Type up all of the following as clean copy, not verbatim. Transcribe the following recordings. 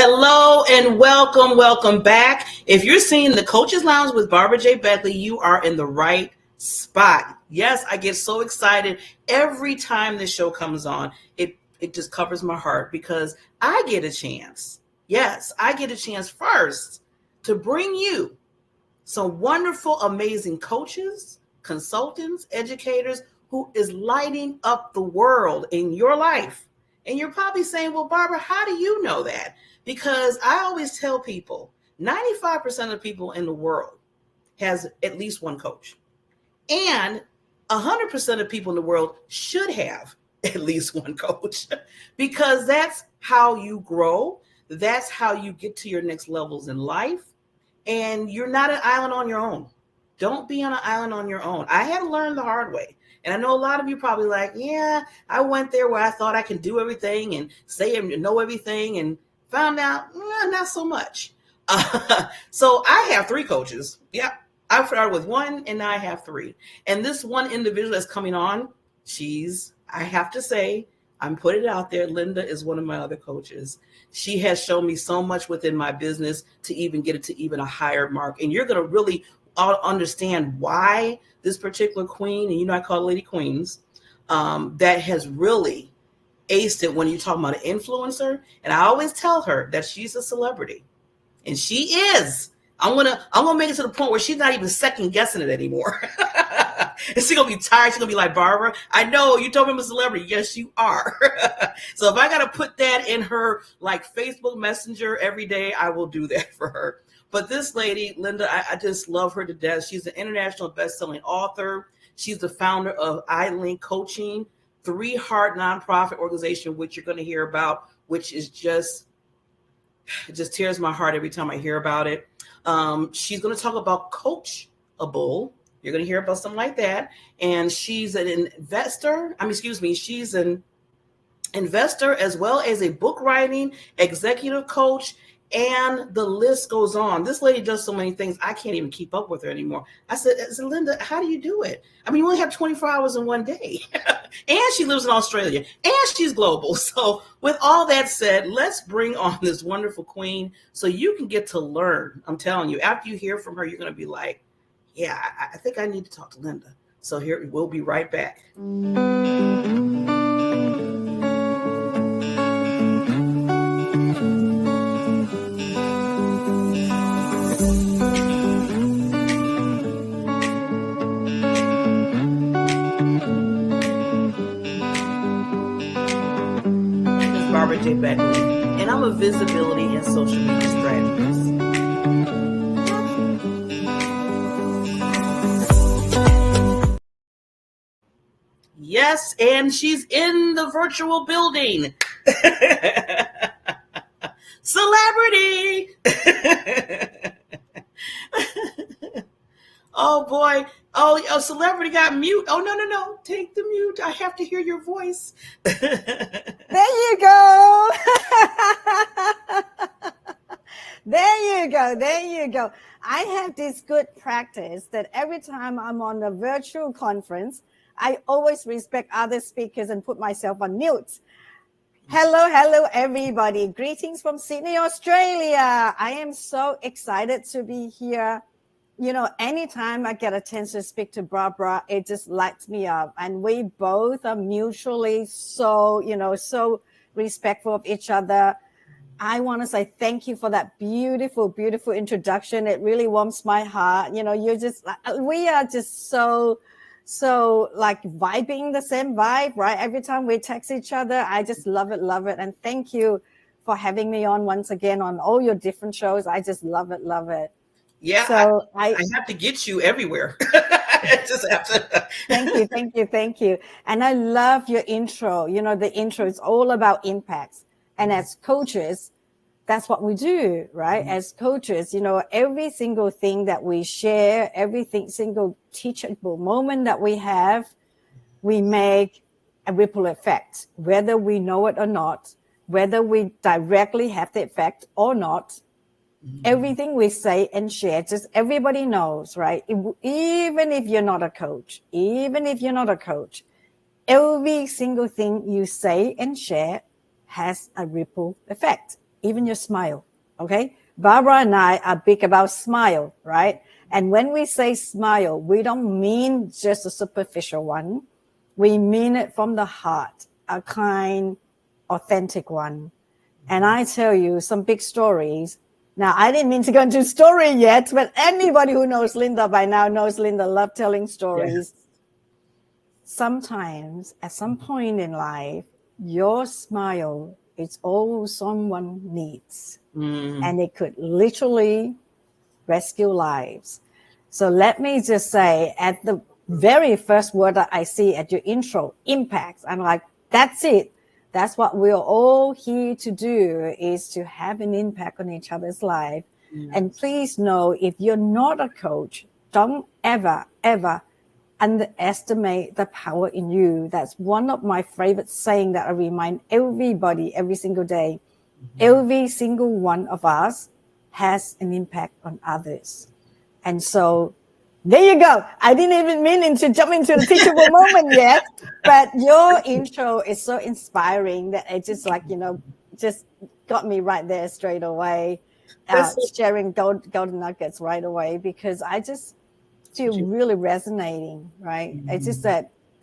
Hello and welcome back. If you're seeing the Coaches Lounge with Barbara J. Beckley, you are in the right spot. Yes, I get so excited every time this show comes on. It just covers my heart because I get a chance. Yes, I get a chance first to bring you some wonderful, amazing coaches, consultants, educators who is lighting up the world in your life. And you're probably saying, well, Barbara, how do you know that? Because I always tell people 95% of people in the world has at least one coach. And 100% of people in the world should have at least one coach because that's how you grow. That's how you get to your next levels in life. And you're not an island on your own. Don't be on an island on your own. I had to learn the hard way. And I know a lot of you probably like, yeah, I went there where I thought I could do everything and say and know everything and found out not so much. So I have three coaches. Yep. I started with one and now I have three. And this one individual that's coming on, I have to say, I'm putting it out there. Linda is one of my other coaches. She has shown me so much within my business to even get it to even a higher mark. And you're going to really understand why this particular queen, and I call Lady Queens, that has really aced it when you talk about an influencer. And I always tell her that she's a celebrity. And she is. I'm gonna make it to the point where she's not even second guessing it anymore. And she's gonna be tired. She's gonna be like, Barbara, I know you told me I'm a celebrity. Yes, you are. So if I gotta put that in her like Facebook Messenger every day, I will do that for her. But this lady, Linda, I just love her to death. She's an international best-selling author. She's the founder of iLink Coaching, 3 Heart nonprofit organization, which you're going to hear about, which is it just tears my heart every time I hear about it. She's going to talk about coachable. You're going to hear about something like that. And she's an investor. She's an investor as well as a book writing executive coach. And the list goes on. This lady does so many things. I can't even keep up with her anymore. I said, Linda, how do you do it? I mean, you only have 24 hours in one day. And she lives in Australia. And she's global. So with all that said, let's bring on this wonderful queen so you can get to learn. I'm telling you, after you hear from her, you're going to be like, yeah, I think I need to talk to Linda. So here, we'll be right back. Barbara J. Beckley, and I'm a visibility and social media strategist. Yes, and she's in the virtual building. Celebrity! Oh boy. Oh, celebrity got mute. Oh, no. Take the mute. I have to hear your voice. There you go. There you go. I have this good practice that every time I'm on a virtual conference, I always respect other speakers and put myself on mute. Hello, everybody. Greetings from Sydney, Australia. I am so excited to be here. Anytime I get a chance to speak to Barbara, it just lights me up. And we both are mutually so respectful of each other. I want to say thank you for that beautiful, beautiful introduction. It really warms my heart. We are just so like vibing the same vibe, right? Every time we text each other, I just love it. And thank you for having me on once again on all your different shows. I just love it. Yeah, so I have to get you everywhere. I just have to. Thank you. And I love your intro. The intro is all about impacts. And as coaches, that's what we do, right? Mm-hmm. As coaches, every single thing that we share, single teachable moment that we have, we make a ripple effect, whether we know it or not, whether we directly have the effect or not. Mm-hmm. Everything we say and share, just everybody knows, right? Even if you're not a coach, every single thing you say and share has a ripple effect. even your smile. Okay. Barbara and I are big about smile, right? And when we say smile, we don't mean just a superficial one. We mean it from the heart, a kind, authentic one. And I tell you some big stories. Now, I didn't mean to go into story yet, but anybody who knows Linda by now knows Linda loves telling stories. Yes. Sometimes, at some point in life, your smile is all someone needs. And it could literally rescue lives. So let me just say, at the very first word that I see at your intro, impact, I'm like, that's it. That's what we're all here to do, is to have an impact on each other's life. Yes. And please know, if you're not a coach, don't ever, ever underestimate the power in you. That's one of my favorite saying that I remind everybody every single day. Every single one of us has an impact on others. And so there you go. I didn't even mean to jump into the teachable moment yet, but your intro is so inspiring that it just just got me right there straight away, sharing golden nuggets right away, because I just feel really resonating, right? It's just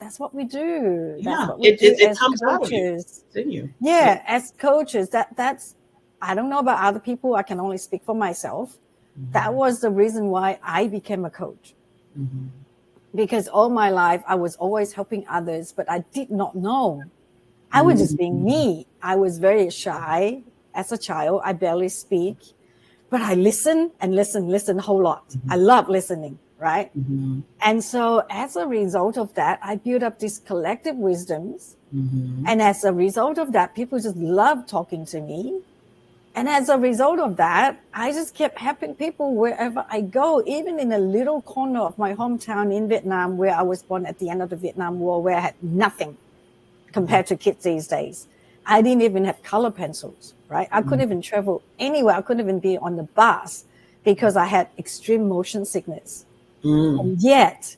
that's what we do. That's what we do as coaches. Yeah, as coaches, that's, I don't know about other people. I can only speak for myself. That was the reason why I became a coach. Because all my life I was always helping others, but I did not know. I was just being me. I was very shy as a child. I barely speak, but I listen and listen a whole lot. I love listening. Right. And so as a result of that, I built up these collective wisdoms. And as a result of that, people just love talking to me. And as a result of that, I just kept helping people wherever I go, even in a little corner of my hometown in Vietnam, where I was born at the end of the Vietnam War, where I had nothing compared to kids these days. I didn't even have color pencils, right? I couldn't even travel anywhere. I couldn't even be on the bus because I had extreme motion sickness. And yet,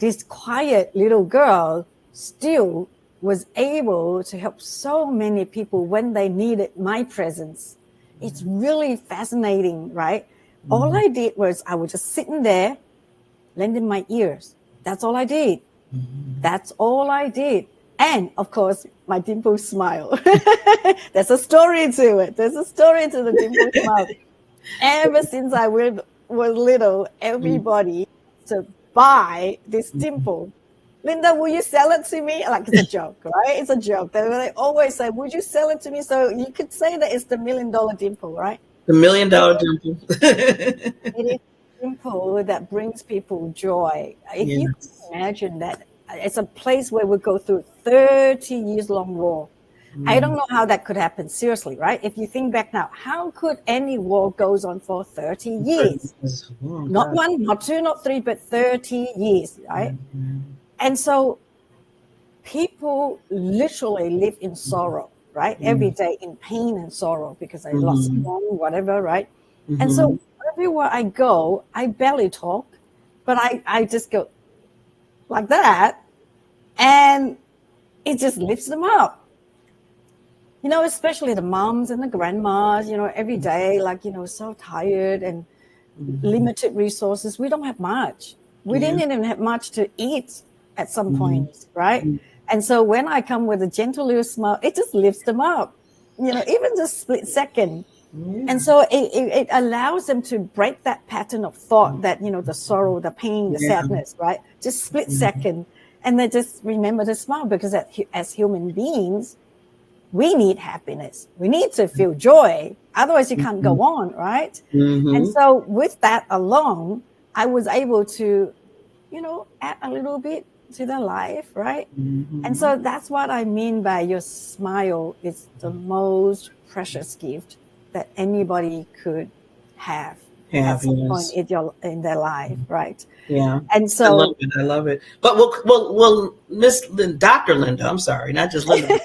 this quiet little girl still was able to help so many people when they needed my presence. It's really fascinating, right? All I did was I was just sitting there, lending my ears. That's all I did. That's all I did. And, of course, my dimple smile. There's a story to it. There's a story to the dimple smile. Ever since I was little, everybody to buy this dimple. Linda, will you sell it to me? Like, it's a joke, right? It's a joke. They always say, would you sell it to me? So you could say that it's the $1 million dimple, right? The $1 million dimple. It is a dimple that brings people joy. If you can imagine that, it's a place where we go through 30 years long war. I don't know how that could happen, seriously, right? If you think back now, how could any war goes on for 30 years? Not one, not two, not three, but 30 years, right? And so people literally live in sorrow, right? Every day in pain and sorrow because I lost someone, whatever, right? And so everywhere I go, I barely talk, but I just go like that, and it just lifts them up. You know, especially the moms and the grandmas, you know, every day, like, you know, so tired and limited resources. We don't have much. We didn't even have much to eat at some point, right? And so when I come with a gentle little smile, it just lifts them up, you know, even just split second. And so it allows them to break that pattern of thought that, you know, the sorrow, the pain, the sadness, right? Just split second. And they just remember to smile, because as human beings, we need happiness. We need to feel joy. Otherwise, you can't go on, right? And so with that alone, I was able to, you know, add a little bit to their life, right? And so that's what I mean by your smile is the most precious gift that anybody could have at some point in their life, right? Yeah. And so I love it. But well, Miss Dr. Linda, I'm sorry, not just Linda.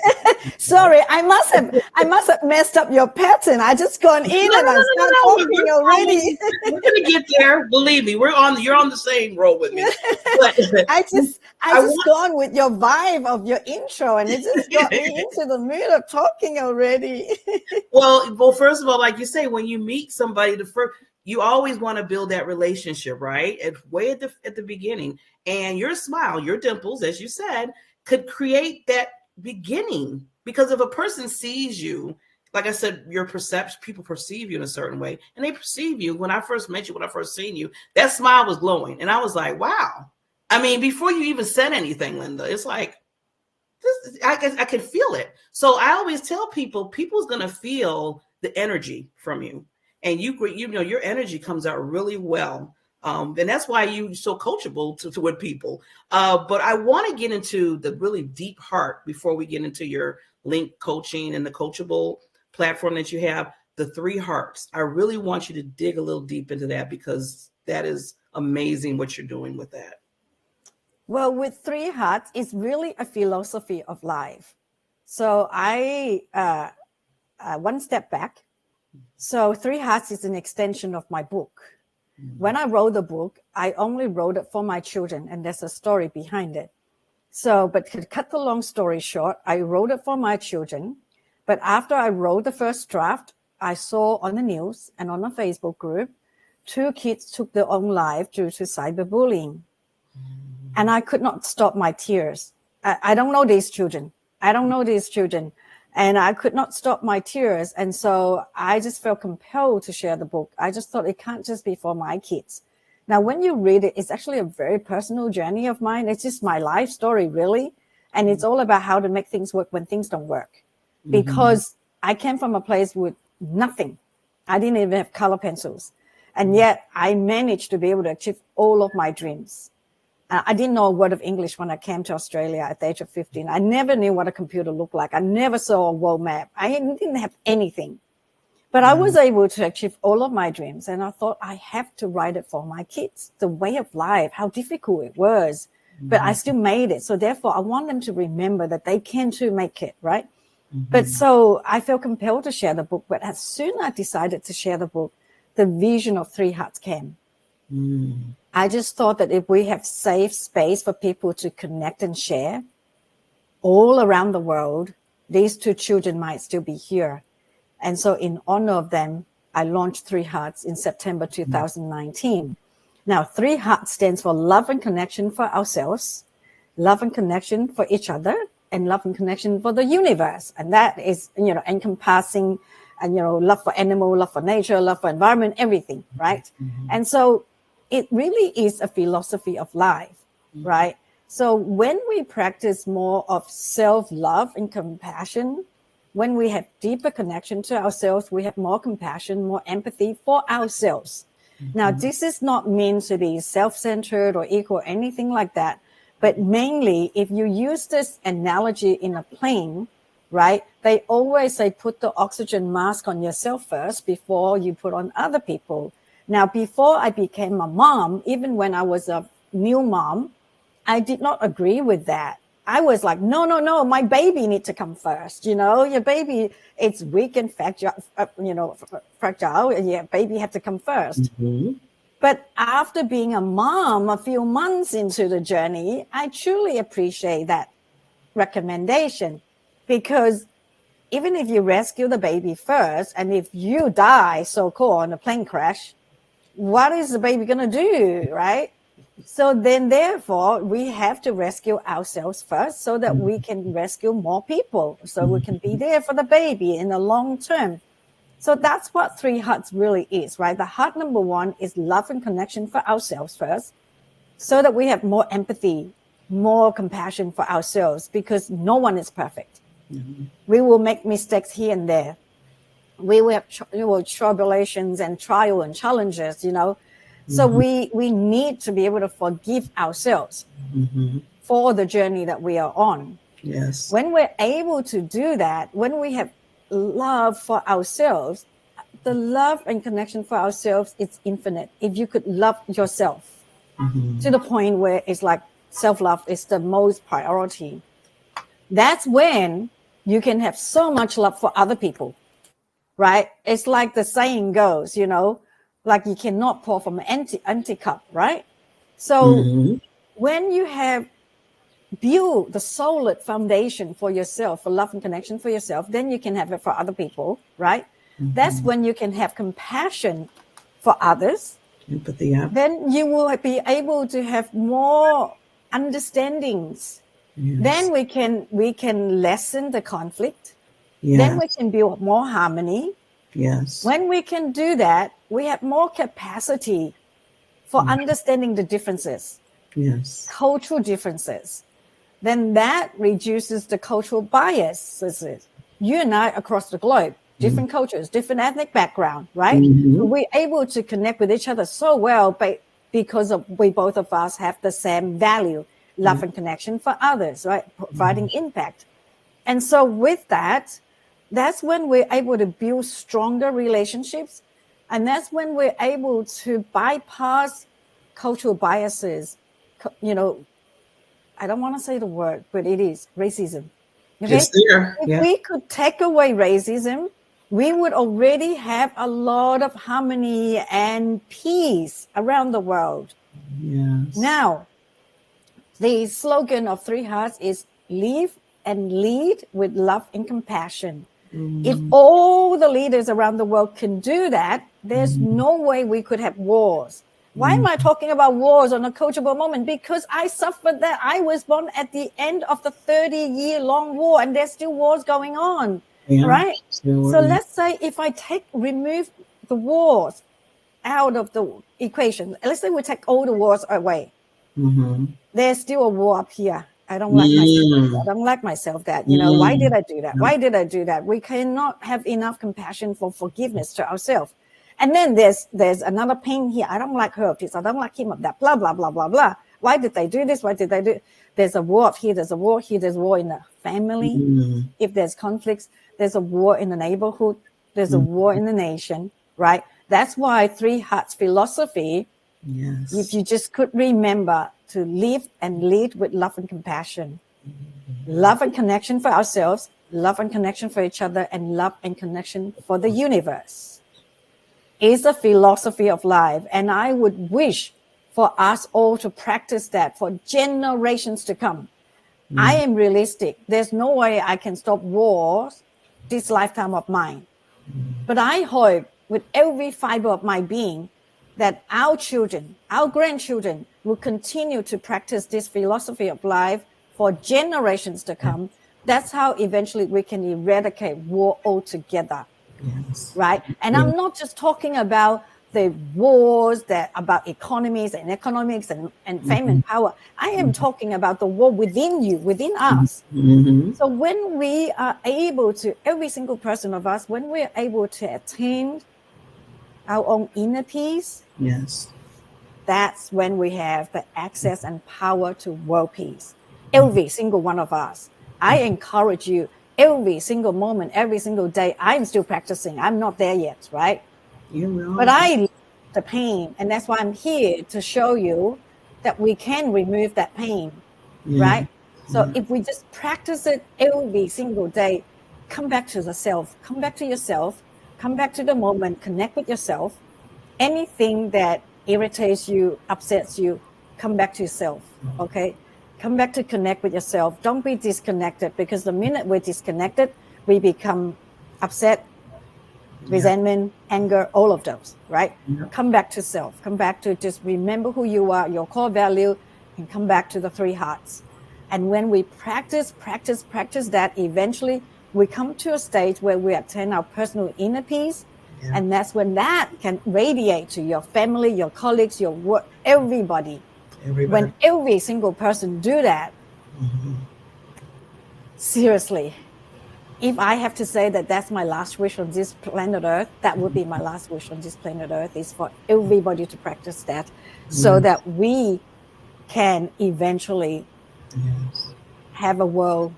Sorry, I must have messed up your pattern. I just gone in and I start talking already. We're gonna get there. Believe me, you're on the same roll with me. But I just want gone with your vibe of your intro, and it just got me into the mood of talking already. well, first of all, like you say, when you meet somebody, you always want to build that relationship, right? Way at the beginning, and your smile, your dimples, as you said, could create that beginning. Because if a person sees you, like I said, your perception, people perceive you in a certain way, and they perceive you. When I first met you, when I first seen you, that smile was glowing, and I was like, wow. I mean, before you even said anything, Linda, it's like I could feel it. So I always tell people's gonna feel the energy from you, and you know your energy comes out really well. And that's why you're so coachable to with people. But I want to get into the really deep heart before we get into your link coaching and the coachable platform that you have, the 3 hearts. I really want you to dig a little deep into that because that is amazing what you're doing with that. Well, with 3 hearts, it's really a philosophy of life. So I one step back. So 3 hearts is an extension of my book. When I wrote the book, I only wrote it for my children, and there's a story behind it. So, but to cut the long story short, I wrote it for my children. But after I wrote the first draft, I saw on the news and on a Facebook group, 2 kids took their own life due to cyberbullying. And I could not stop my tears. I don't know these children. And I could not stop my tears. And so I just felt compelled to share the book. I just thought it can't just be for my kids. Now, when you read it, it's actually a very personal journey of mine. It's just my life story, really. And it's all about how to make things work when things don't work. Because I came from a place with nothing. I didn't even have color pencils. And yet I managed to be able to achieve all of my dreams. I didn't know a word of English when I came to Australia at the age of 15. I never knew what a computer looked like. I never saw a world map. I didn't have anything. But I was able to achieve all of my dreams. And I thought I have to write it for my kids. The way of life, how difficult it was. But I still made it. So therefore, I want them to remember that they can too make it, right? But so I felt compelled to share the book. But as soon as I decided to share the book, the vision of 3 Hearts came. I just thought that if we have safe space for people to connect and share all around the world, these 2 children might still be here. And so in honor of them, I launched 3 Hearts in September 2019. Now, 3 Hearts stands for love and connection for ourselves, love and connection for each other, and love and connection for the universe. And that is, encompassing, and, love for animal, love for nature, love for environment, everything, right? And so it really is a philosophy of life, right? So when we practice more of self-love and compassion, when we have deeper connection to ourselves, we have more compassion, more empathy for ourselves. Now, this is not meant to be self-centered or ego or anything like that. But mainly, if you use this analogy in a plane, right, they always say put the oxygen mask on yourself first before you put on other people. Now, before I became a mom, even when I was a new mom, I did not agree with that. I was like, no, my baby needs to come first. Your baby, it's weak and fragile, and your baby had to come first. But after being a mom a few months into the journey, I truly appreciate that recommendation, because even if you rescue the baby first, and if you die, so-called, in a plane crash, what is the baby going to do, right? So then, therefore, we have to rescue ourselves first so that we can rescue more people, so we can be there for the baby in the long term. So that's what 3 Hearts really is, right? The heart number 1 is love and connection for ourselves first, so that we have more empathy, more compassion for ourselves, because no one is perfect. We will make mistakes here and there. We will have tribulations and trial and challenges, So we need to be able to forgive ourselves for the journey that we are on. Yes. When we're able to do that, when we have love for ourselves, the love and connection for ourselves is infinite. If you could love yourself to the point where it's like self-love is the most priority, that's when you can have so much love for other people, right? It's like the saying goes, like you cannot pour from an empty cup, right? So when you have built the solid foundation for yourself, for love and connection for yourself, then you can have it for other people, right? That's when you can have compassion for others. Empathy, yeah. Then you will be able to have more understandings. Then we can lessen the conflict. Then we can build more harmony. Yes. When we can do that, we have more capacity for understanding the differences. Yes. Cultural differences. Then that reduces the cultural biases. You and I across the globe, different cultures, different ethnic background, right? We're able to connect with each other so well because we both of us have the same value, love and connection for others, right? Providing impact. And so with that, that's when we're able to build stronger relationships. And that's when we're able to bypass cultural biases. I don't want to say the word, but it is racism. Okay? It's there. If we could take away racism, we would already have a lot of harmony and peace around the world. Yes. Now, the slogan of Three Hearts is live and lead with love and compassion. If all the leaders around the world can do that, there's no way we could have wars. Why am I talking about wars on a coachable moment? Because I suffered that. I was born at the end of the 30-year-long war, and there's still wars going on, right? So let's say if I remove the wars out of the equation, let's say we take all the wars away. There's still a war up here. I don't like myself. I don't like myself that, why did I do that? Why did I do that? We cannot have enough compassion for forgiveness to ourselves. And then there's another pain here. I don't like her of this. I don't like him of that. Blah, blah, blah, blah, blah. Why did they do this? Why did they do it? There's a war up here. There's a war here. There's war in the family. If there's conflicts, there's a war in the neighborhood. There's a war in the nation, right? That's why Three Hearts philosophy, if you just could remember to live and lead with love and compassion, love and connection for ourselves, love and connection for each other, and love and connection for the universe. Is a philosophy of life. And I would wish for us all to practice that for generations to come. I am realistic. There's no way I can stop wars this lifetime of mine. But I hope with every fiber of my being that our children, our grandchildren will continue to practice this philosophy of life for generations to come. That's how eventually we can eradicate war altogether. Right? And I'm not just talking about the wars that about economies and economics and fame and power. I am talking about the war within you, within us. So when we are able to, every single person of us, when we're able to attain our own inner peace, that's when we have the access and power to world peace. Every single one of us. I encourage you, every single moment, every single day, I'm still practicing. I'm not there yet, right? But I love the pain. And that's why I'm here to show you that we can remove that pain, right? So if we just practice it every single day, come back to the self, come back to yourself, come back to the moment, connect with yourself. Anything that irritates you, upsets you, come back to yourself, okay? Come back to connect with yourself. Don't be disconnected, because the minute we're disconnected, we become upset, resentment, anger, all of those, right? Come back to self. Come back to just remember who you are, your core value, and come back to the Three Hearts. And when we practice that, eventually we come to a stage where we attain our personal inner peace. And that's when that can radiate to your family, your colleagues, your work, everybody. When every single person do that, seriously, if I have to say that that's my last wish on this planet Earth, that would be my last wish on this planet Earth, is for everybody to practice that, so that we can eventually have a world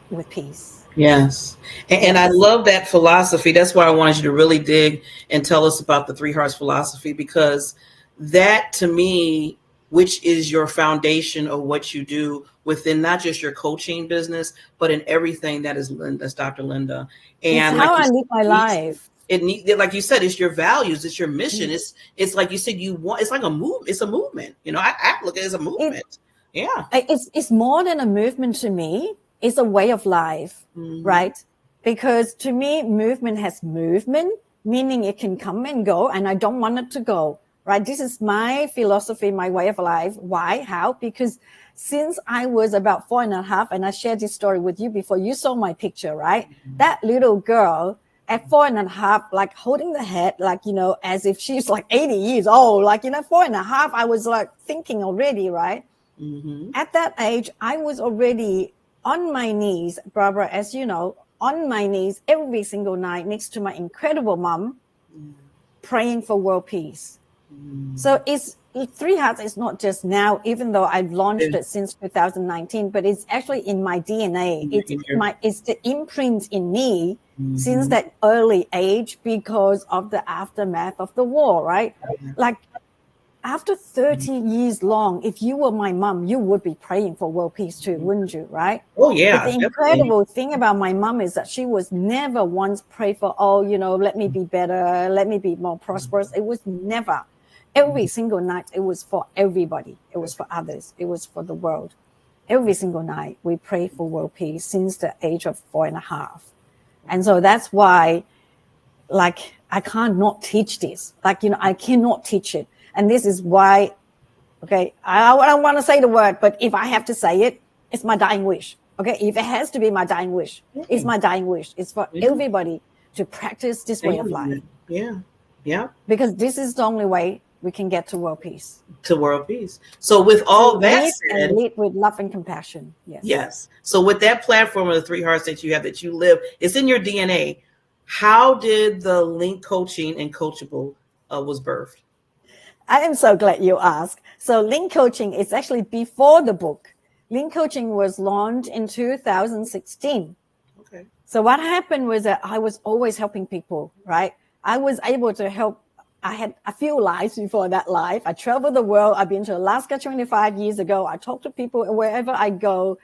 with peace. And I love that philosophy. That's why I wanted you to really dig and tell us about the Three Hearts philosophy, because that to me which is your foundation of what you do within not just your coaching business, but in everything that is Linda's Dr. Linda. It's And like how you I said, live my life. like you said, it's your values, it's your mission. It's like you said, you want, it's like a move, it's a movement. I look at it as a movement. It's more than a movement to me. It's a way of life, right? Because to me, movement has movement, meaning it can come and go, and I don't want it to go, right? This is my philosophy, my way of life. Why? How? Because since I was about 4.5, and I shared this story with you before, you saw my picture, right? That little girl at 4.5, like holding the head, like, as if she's like 80 years old, like, 4.5, I was like thinking already, right? At that age, I was already on my knees, Barbara, as you know, on my knees every single night next to my incredible mom, praying for world peace. So Three Hearts is not just now, even though I've launched it since 2019, but it's actually in my DNA. It's the imprint in me since that early age because of the aftermath of the war, right? Like, after 30 years long, if you were my mom, you would be praying for world peace too, wouldn't you, right? Oh, yeah. But the incredible thing about my mom is that she was never once prayed for, let me be better, let me be more prosperous. It was never. Every single night, it was for everybody. It was for others. It was for the world. Every single night, we pray for world peace since the age of 4.5. And so that's why, like, I can't not teach this. Like, I cannot teach it. And this is why, okay, I don't want to say the word, but if I have to say it, it's my dying wish. Okay, if it has to be my dying wish, it's my dying wish. It's for everybody to practice this way of life. Yeah. Because this is the only way we can get to world peace. So with all that said, and lead with love and compassion. Yes. So with that platform of the Three Hearts that you have, that you live, it's in your DNA. How did the Link Coaching and Coachable was birthed? I am so glad you asked. So Link Coaching is actually before the book. Link Coaching was launched in 2016. Okay. So what happened was that I was always helping people, right? I was able to help. I had a few lives before that life. I traveled the world. I've been to Alaska 25 years ago. I talk to people wherever I go.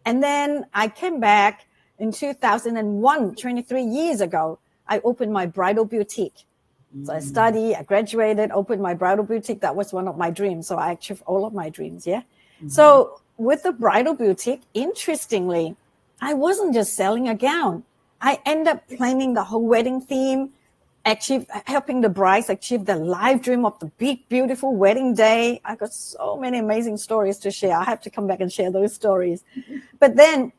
And then I came back in 2001, 23 years ago. I opened my bridal boutique. So I studied, I graduated, opened my bridal boutique. That was one of my dreams. So I achieved all of my dreams. Yeah. So with the bridal boutique, interestingly, I wasn't just selling a gown. I ended up planning the whole wedding theme, helping the brides achieve the life dream of the big, beautiful wedding day. I got so many amazing stories to share. I have to come back and share those stories. But then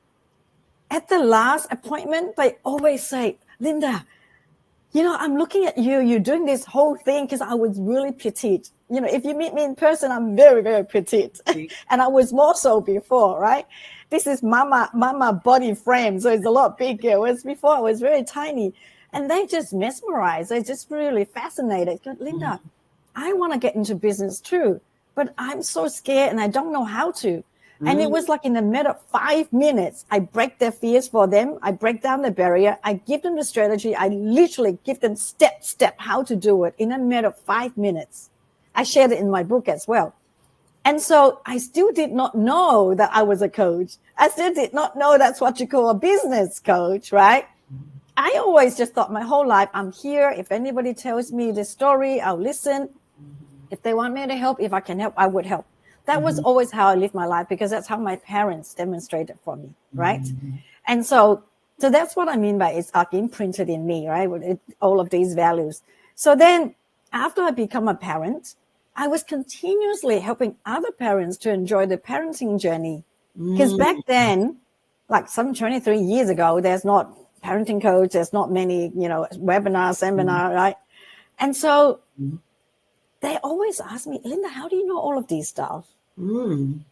at the last appointment, they always say, Linda, I'm looking at you, you're doing this whole thing, because I was really petite. If you meet me in person, I'm very, very petite. And I was more so before, right? This is mama body frame. So it's a lot bigger. Whereas before I was very tiny. And they just mesmerized. They're just really fascinated. Linda, I want to get into business too, but I'm so scared and I don't know how to. And it was like in a matter of 5 minutes, I break their fears for them. I break down the barrier. I give them the strategy. I literally give them step how to do it in a matter of 5 minutes. I shared it in my book as well. And so I still did not know that I was a coach. I still did not know that's what you call a business coach, right? I always just thought my whole life, I'm here. If anybody tells me the story, I'll listen. If they want me to help, if I can help, I would help. That was always how I lived my life, because that's how my parents demonstrated for me, right? And so that's what I mean by it's like imprinted in me, right? All of these values. So then after I become a parent, I was continuously helping other parents to enjoy the parenting journey. Because back then, like some 23 years ago, there's not parenting coach, there's not many, webinars, seminar, right? And so they always ask me, Linda, how do you know all of these stuff? And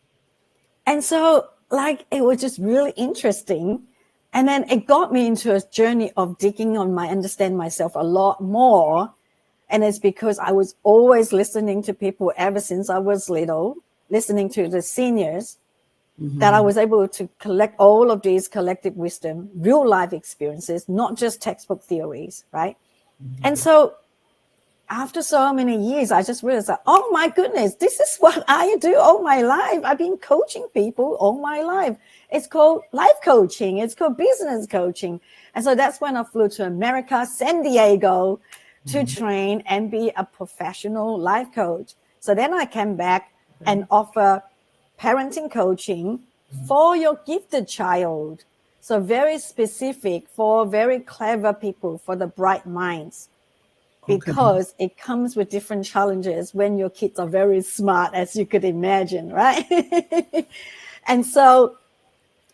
so, like, it was just really interesting. And then it got me into a journey of digging on understand myself a lot more. And it's because I was always listening to people ever since I was little, listening to the seniors, that I was able to collect all of these collective wisdom, real life experiences, not just textbook theories, right? And so after so many years, I just realized that, oh my goodness, this is what I do all my life. I've been coaching people all my life. It's called life coaching. It's called business coaching. And so that's when I flew to America, San Diego, to train and be a professional life coach. So then I came back and offer parenting coaching for your gifted child. So very specific for very clever people, for the bright minds. Because it comes with different challenges when your kids are very smart, as you could imagine, right? And so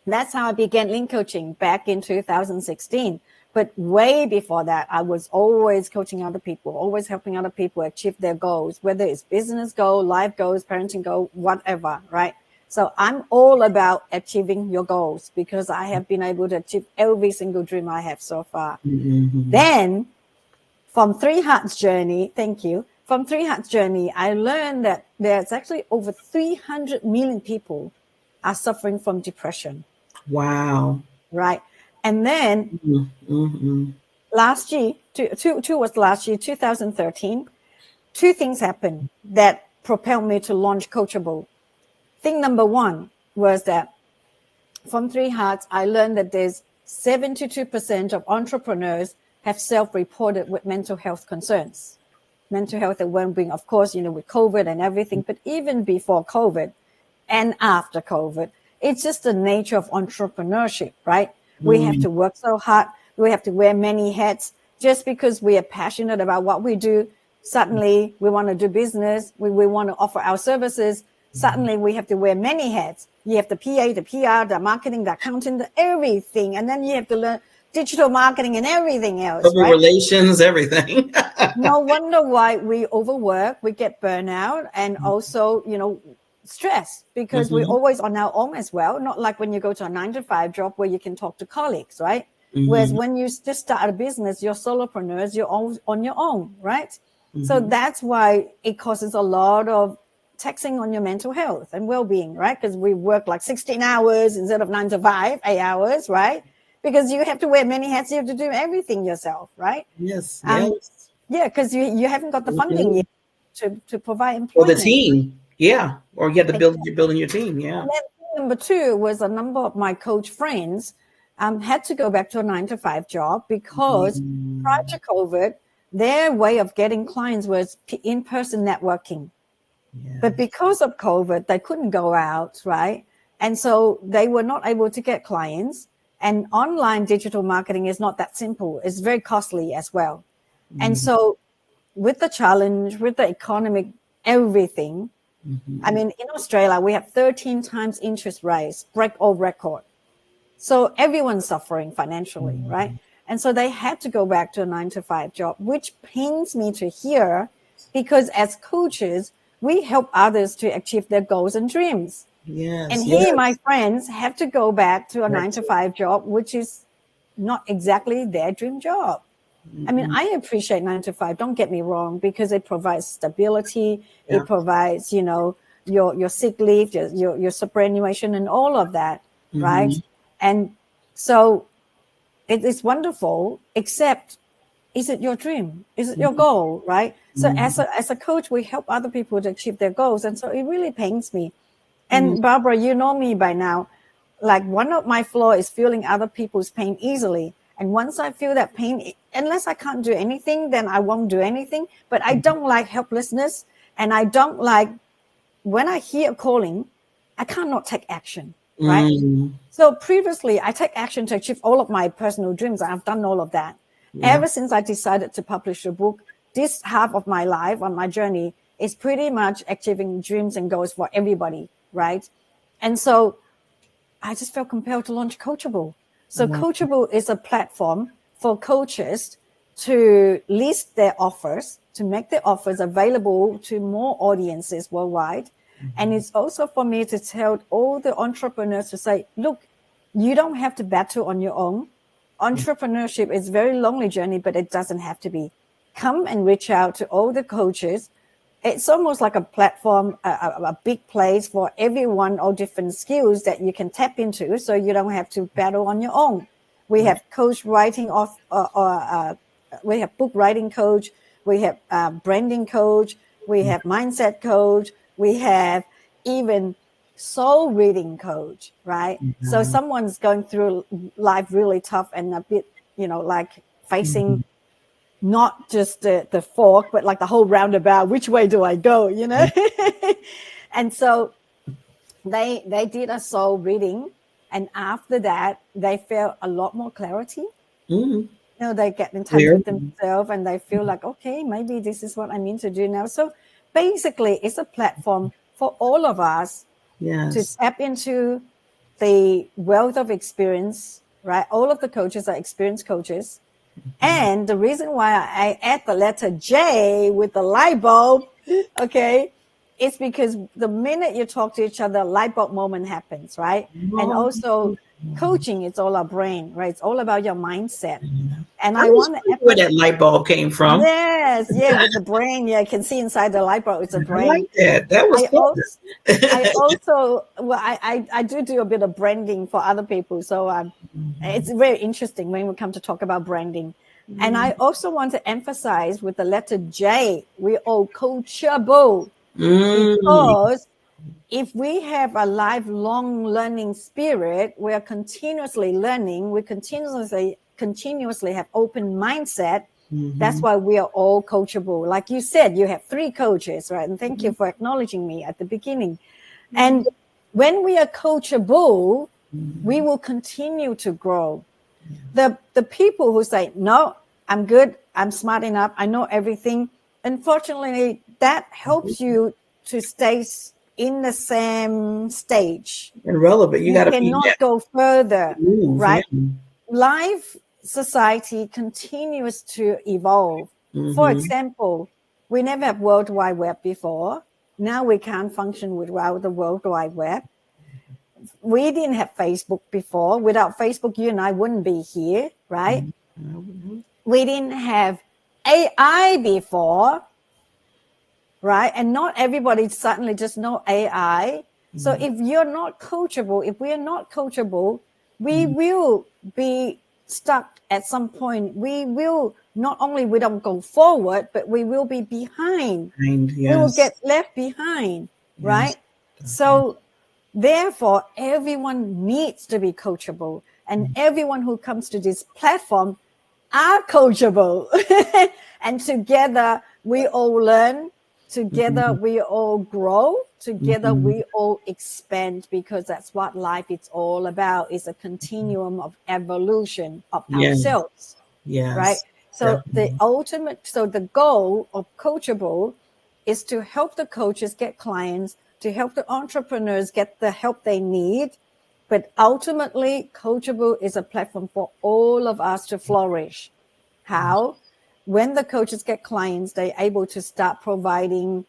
that's how I began link coaching back in 2016. But way before that, I was always coaching other people, always helping other people achieve their goals, whether it's business goal, life goals, parenting goal, whatever, right? So I'm all about achieving your goals because I have been able to achieve every single dream I have so far. Then from Three Hearts Journey, thank you. From Three Hearts Journey, I learned that there's actually over 300 million people are suffering from depression. Wow. Right. And then last year, two was last year, 2013, two things happened that propelled me to launch Coachable. Thing number one was that from Three Hearts, I learned that there's 72% of entrepreneurs have self-reported with mental health concerns. Mental health and well-being, of course, with COVID and everything, but even before COVID and after COVID, it's just the nature of entrepreneurship, right? We have to work so hard. We have to wear many hats. Just because we are passionate about what we do, suddenly we want to do business. We want to offer our services. Suddenly we have to wear many hats. You have the PA, the PR, the marketing, the accountant, everything. And then you have to learn digital marketing and everything else. Public right? relations, everything. No wonder why we overwork, we get burnout, and also, stress, because we're always on our own as well. Not like when you go to a 9-to-5 job where you can talk to colleagues, right? Whereas when you just start a business, you're solopreneurs, you're all on your own, right? So that's why it causes a lot of taxing on your mental health and well-being, right? Because we work like 16 hours instead of 9-to-5, 8 hours, right? Because you have to wear many hats, you have to do everything yourself, right? Yes. Yeah, because you haven't got the funding yet to provide Or employment. the team. Yeah. Or you have to you're building your team. Yeah. And then number two was a number of my coach friends had to go back to a 9-to-5 job because prior to COVID, their way of getting clients was in-person networking. Yes. But because of COVID, they couldn't go out, right? And so they were not able to get clients. And online digital marketing is not that simple. It's very costly as well. And so with the challenge, with the economic, everything, I mean, in Australia, we have 13 times interest rates, break all record. So everyone's suffering financially, right? And so they had to go back to a 9-to-5 job, which pains me to hear because as coaches, we help others to achieve their goals and dreams. Yes. And here, my friends have to go back to a 9-to-5 job, which is not exactly their dream job. I mean, I appreciate 9-to-5. Don't get me wrong, because it provides stability. It provides, your sick leave, your superannuation, and all of that, right? And so it is wonderful. Except, is it your dream? Is it your goal, right? So as a coach, we help other people to achieve their goals, and so it really pains me. And Barbara, you know me by now. Like one of my flaws is feeling other people's pain easily. And once I feel that pain, unless I can't do anything, then I won't do anything. But I don't like helplessness. And I don't like when I hear calling, I cannot take action, right? So previously, I take action to achieve all of my personal dreams. I've done all of that. Ever since I decided to publish a book, this half of my life on my journey is pretty much achieving dreams and goals for everybody, right? And so I just felt compelled to launch Coachable. So Coachable is a platform for coaches to list their offers, to make their offers available to more audiences worldwide. And it's also for me to tell all the entrepreneurs to say, look, you don't have to battle on your own. Entrepreneurship is a very lonely journey, but it doesn't have to be. Come and reach out to all the coaches. It's almost like a platform, a big place for everyone, all different skills that you can tap into, so you don't have to battle on your own. We have coach writing we have book writing coach, we have branding coach, we have mindset coach, we have even soul reading coach, right? So someone's going through life really tough and a bit, like facing not just the fork, but like the whole roundabout. Which way do I go? And so they did a soul reading, and after that, they felt a lot more clarity. They get in touch with themselves, and they feel like, okay, maybe this is what I mean to do now. So basically, it's a platform for all of us to tap into the wealth of experience, right? All of the coaches are experienced coaches. And the reason why I add the letter J with the light bulb, okay, it's because the minute you talk to each other, light bulb moment happens, right? And also coaching, it's all our brain, right? It's all about your mindset. And I want to where that light bulb came from. Yes, with the brain. Yeah, I can see inside the light bulb. It's a brain. I like that. That was I also I do a bit of branding for other people. So it's very interesting when we come to talk about branding. And I also want to emphasize with the letter J, we're all coachable. Because if we have a lifelong learning spirit, we are continuously learning, we continuously have open mindset. That's why we are all coachable. Like you said, you have 3 coaches, right? And thank you for acknowledging me at the beginning. And when we are coachable, we will continue to grow. The people who say, no, I'm good, I'm smart enough, I know everything, unfortunately, that helps you to stay in the same stage. And relevant. You cannot go further, right? Life, society continues to evolve. For example, we never have World Wide Web before. Now we can't function without the World Wide Web. We didn't have Facebook before. Without Facebook, you and I wouldn't be here, right? We didn't have AI before, right? And not everybody suddenly just know AI. So if you're not coachable, if we are not coachable, we will be stuck at some point. We will not only we don't go forward, but we will be behind. We will get left behind, right? So therefore, everyone needs to be coachable, and everyone who comes to this platform are coachable. And together we all learn, together we all grow, together we all expand, because that's what life is all about. It's a continuum of evolution of ourselves. Right? So the goal of coachable is to help the coaches get clients, to help the entrepreneurs get the help they need. But ultimately, coachable is a platform for all of us to flourish. How? When the coaches get clients, they're able to start providing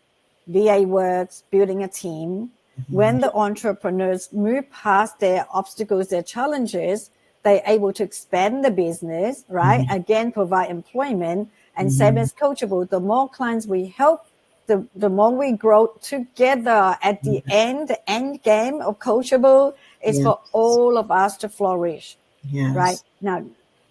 VA works, building a team. When the entrepreneurs move past their obstacles, their challenges, they're able to expand the business, right? Again, provide employment. And same as coachable, the more clients we help, the more we grow together. At the end game of coachable is for all of us to flourish, right? Now,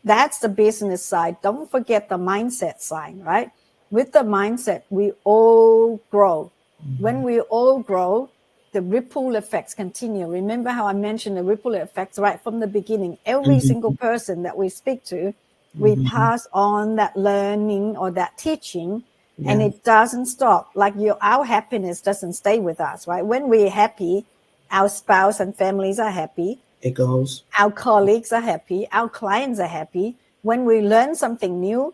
that's the business side. Don't forget the mindset side, right? With the mindset, we all grow. When we all grow, the ripple effects continue. Remember how I mentioned the ripple effects right from the beginning? Every single person that we speak to, we pass on that learning or that teaching, and it doesn't stop. Like our happiness doesn't stay with us, right? When we're happy, our spouse and families are happy. It goes. Our colleagues are happy. Our clients are happy. When we learn something new,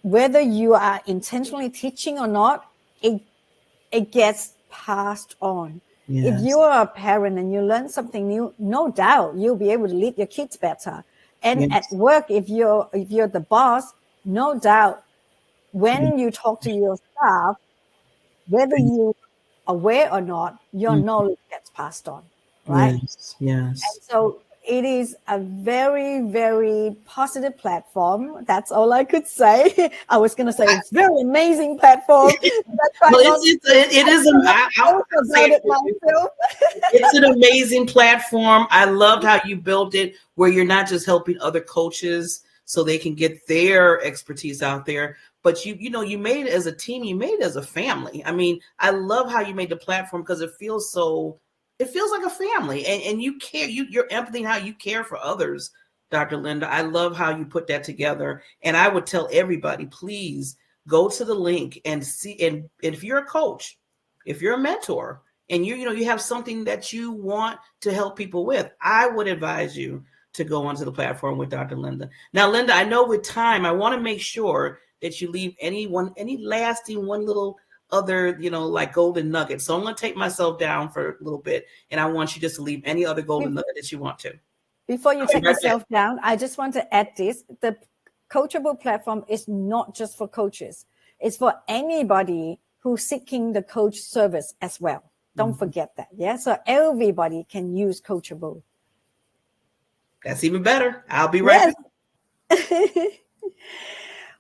whether you are intentionally teaching or not, it gets passed on. If you are a parent and you learn something new, no doubt you'll be able to lead your kids better. And at work, if you're the boss, no doubt when you talk to your staff, whether you are aware or not, your knowledge gets passed on, right? Yes. And so it is a very, very positive platform. That's all I could say. I was going to say it's a very amazing platform. It's an amazing platform. I loved how you built it, where you're not just helping other coaches so they can get their expertise out there, but you made it as a team, you made it as a family. I mean, I love how you made the platform because it feels like a family, and you care, you're empathy and how you care for others. Dr. Linda, I love how you put that together. And I would tell everybody, please go to the link and see. And if you're a coach, if you're a mentor, and you have something that you want to help people with, I would advise you to go onto the platform with Dr. Linda. Now, Linda, I know with time, I want to make sure that you leave any lasting one little other, like golden nugget. So I'm going to take myself down for a little bit, and I want you just to leave any other golden nugget that you want to. Before you take yourself down, I just want to add this. The Coachable platform is not just for coaches. It's for anybody who's seeking the coach service as well. Don't forget that. Yeah. So everybody can use Coachable. That's even better. I'll be right back.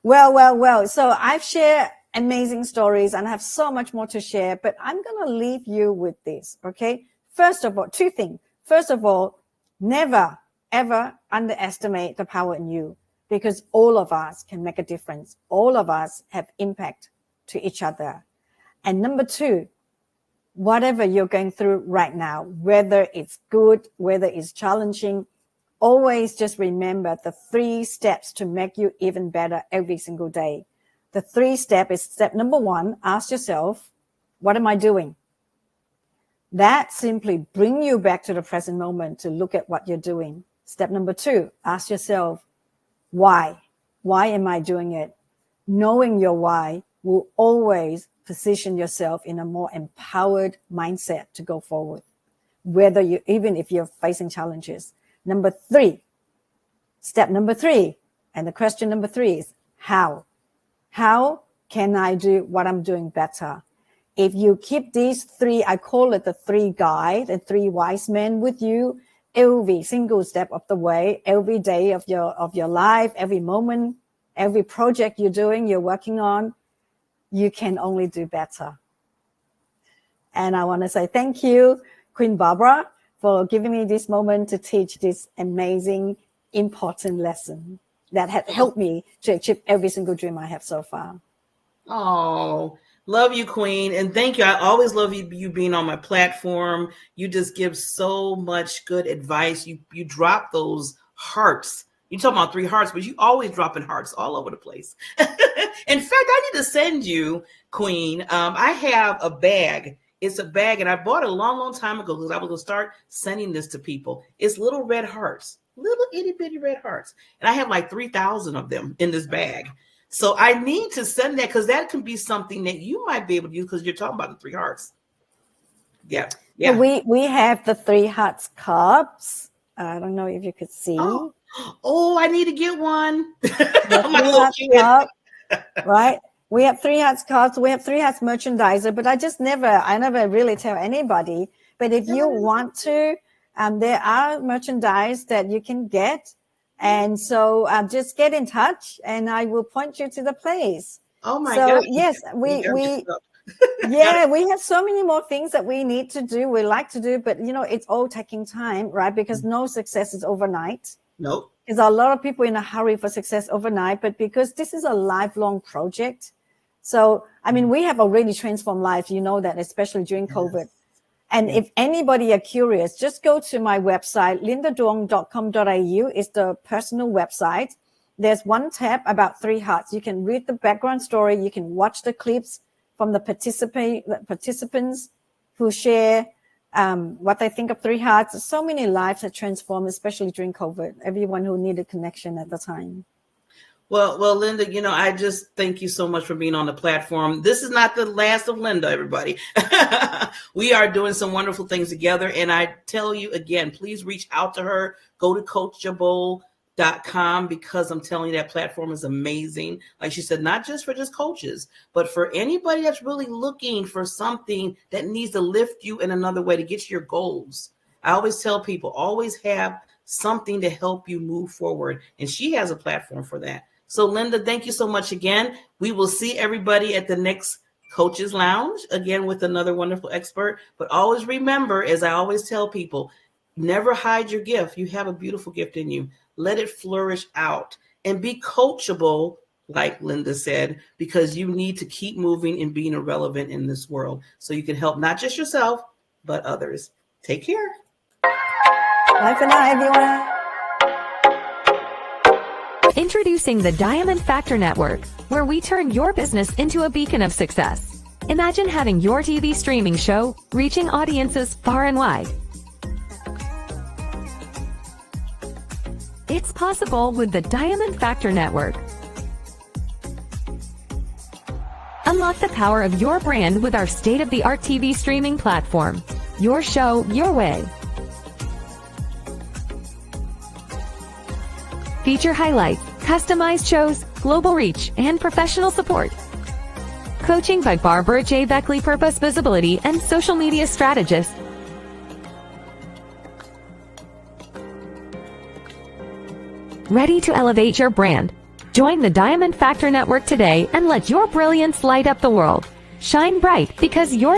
Well. So I've shared amazing stories and I have so much more to share, but I'm going to leave you with this. Okay. First of all, two things. First of all, never, ever underestimate the power in you, because all of us can make a difference. All of us have impact to each other. And number two, whatever you're going through right now, whether it's good, whether it's challenging, always just remember the 3 steps to make you even better every single day. The 3 steps is step number 1, ask yourself, what am I doing? That simply bring you back to the present moment to look at what you're doing. Step number 2, ask yourself, why? Why am I doing it? Knowing your why will always position yourself in a more empowered mindset to go forward, even if you're facing challenges. Number 3, step number 3, and the question number 3 is how? How can I do what I'm doing better? If you keep these 3, I call it the 3 guide and 3 wise men with you every single step of the way, every day of your life, every moment, every project you're doing, you're working on, you can only do better. And I want to say thank you, Queen Barbara, for giving me this moment to teach this amazing, important lesson that had helped me to achieve every single dream I have so far. Oh, love you, Queen. And thank you. I always love you being on my platform. You just give so much good advice. You drop those hearts. You talk about 3 hearts, but you always dropping hearts all over the place. In fact, I need to send you, Queen. I have a bag. It's a bag, and I bought it a long, long time ago because I was going to start sending this to people. It's little red hearts, little itty bitty red hearts. And I have like 3,000 of them in this bag. So I need to send that because that can be something that you might be able to use because you're talking about the 3 hearts. Yeah. So we have the 3 hearts cups. I don't know if you could see. Oh, I need to get one. Right? We have 3 hearts cups. We have 3 hearts merchandiser, but I never really tell anybody. But if you want to, there are merchandise that you can get. And so just get in touch and I will point you to the place. Oh my God. Yes, we have so many more things that we need to do. We like to do, but it's all taking time, right? Because no success is overnight. Nope. There's a lot of people in a hurry for success overnight, but because this is a lifelong project. So, I mean, we have already transformed lives, that, especially during COVID. And if anybody are curious, just go to my website, lindaduong.com.au is the personal website. There's one tab about 3 hearts. You can read the background story. You can watch the clips from the participants who share what they think of 3 hearts. So many lives have transformed, especially during COVID. Everyone who needed connection at the time. Well, Linda, I just thank you so much for being on the platform. This is not the last of Linda, everybody. We are doing some wonderful things together. And I tell you again, please reach out to her. Go to Coachable.com because I'm telling you that platform is amazing. Like she said, not just for just coaches, but for anybody that's really looking for something that needs to lift you in another way to get to your goals. I always tell people, always have something to help you move forward. And she has a platform for that. So, Linda, thank you so much again. We will see everybody at the next Coaches Lounge, again, with another wonderful expert. But always remember, as I always tell people, never hide your gift. You have a beautiful gift in you. Let it flourish out and be coachable like Linda said, because you need to keep moving and being relevant in this world so you can help not just yourself, but others. Take care. Bye for now, everyone. Introducing the Diamond Factor Network, where we turn your business into a beacon of success. Imagine having your TV streaming show reaching audiences far and wide. It's possible with the Diamond Factor Network. Unlock the power of your brand with our state-of-the-art TV streaming platform. Your show, your way. Feature highlights, customized shows, global reach, and professional support. Coaching by Barbara J. Beckley, purpose, visibility, and social media strategist. Ready to elevate your brand? Join the Diamond Factor Network today and let your brilliance light up the world. Shine bright because your